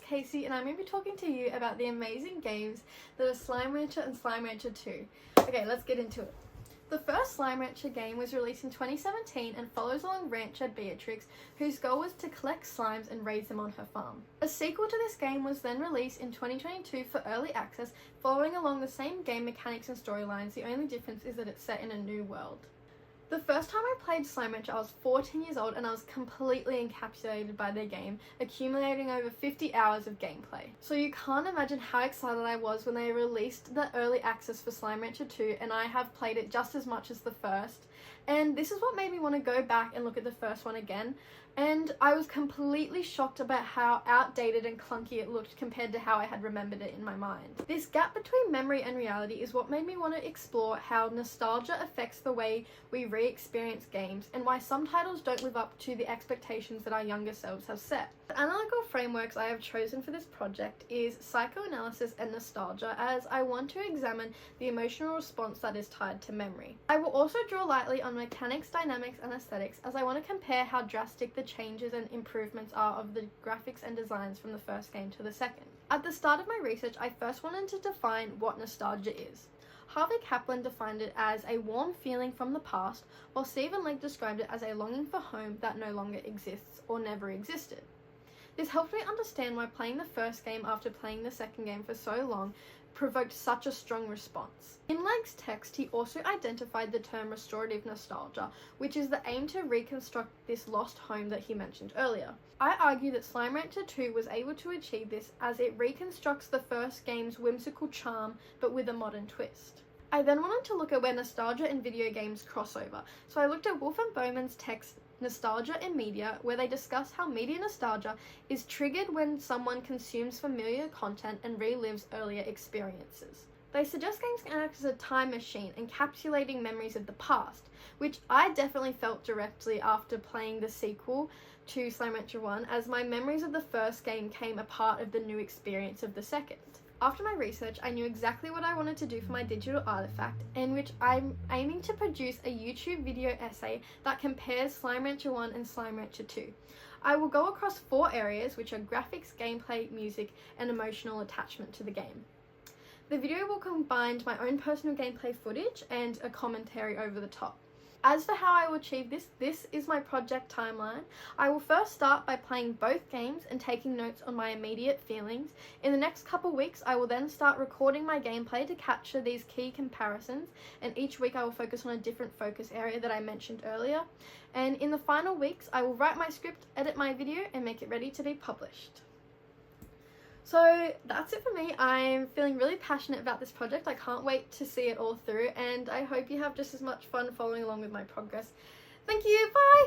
Casey, and I'm going to be talking to you about the amazing games that are Slime Rancher and Slime Rancher 2. Okay, let's get into it. The first Slime Rancher game was released in 2017 and follows along Rancher Beatrix, whose goal was to collect slimes and raise them on her farm. A sequel to this game was then released in 2022 for early access, following along the same game mechanics and storylines. The only difference is that it's set in a new world. The first time I played Slime Rancher, I was 14 years old and I was completely encapsulated by their game, accumulating over 50 hours of gameplay. So you can't imagine how excited I was when they released the early access for Slime Rancher 2, and I have played it just as much as the first. And this is what made me want to go back and look at the first one again. And I was completely shocked about how outdated and clunky it looked compared to how I had remembered it in my mind. This gap between memory and reality is what made me want to explore how nostalgia affects the way we re-experience games, and why some titles don't live up to the expectations that our younger selves have set. The analytical frameworks I have chosen for this project is psychoanalysis and nostalgia, as I want to examine the emotional response that is tied to memory. I will also draw lightly on mechanics, dynamics, and aesthetics, as I want to compare how drastic the changes and improvements are of the graphics and designs from the first game to the second. At the start of my research, I first wanted to define what nostalgia is. Kaplan defined it as a warm feeling from the past, while Legg described it as a longing for home that no longer exists or never existed. This helped me understand why playing the first game after playing the second game for so long provoked such a strong response. In Legg's text, he also identified the term restorative nostalgia, which is the aim to reconstruct this lost home that he mentioned earlier. I argue that Slime Rancher 2 was able to achieve this, as it reconstructs the first game's whimsical charm, but with a modern twist. I then wanted to look at where nostalgia and video games cross over, so I looked at Wulf and Bowman's text Nostalgia in Media, where they discuss how media nostalgia is triggered when someone consumes familiar content and relives earlier experiences. They suggest games can act as a time machine, encapsulating memories of the past, which I definitely felt directly after playing the sequel to Slime Rancher 1, as my memories of the first game came a part of the new experience of the second. After my research, I knew exactly what I wanted to do for my digital artifact, in which I'm aiming to produce a YouTube video essay that compares Slime Rancher 1 and Slime Rancher 2. I will go across 4 areas, which are graphics, gameplay, music, and emotional attachment to the game. The video will combine my own personal gameplay footage and a commentary over the top. As for how I will achieve this is my project timeline. I will first start by playing both games and taking notes on my immediate feelings. In the next couple weeks, I will then start recording my gameplay to capture these key comparisons, and each week I will focus on a different focus area that I mentioned earlier. And in the final weeks, I will write my script, edit my video, and make it ready to be published. So that's it for me. I'm feeling really passionate about this project. I can't wait to see it all through, and I hope you have just as much fun following along with my progress. Thank you, bye!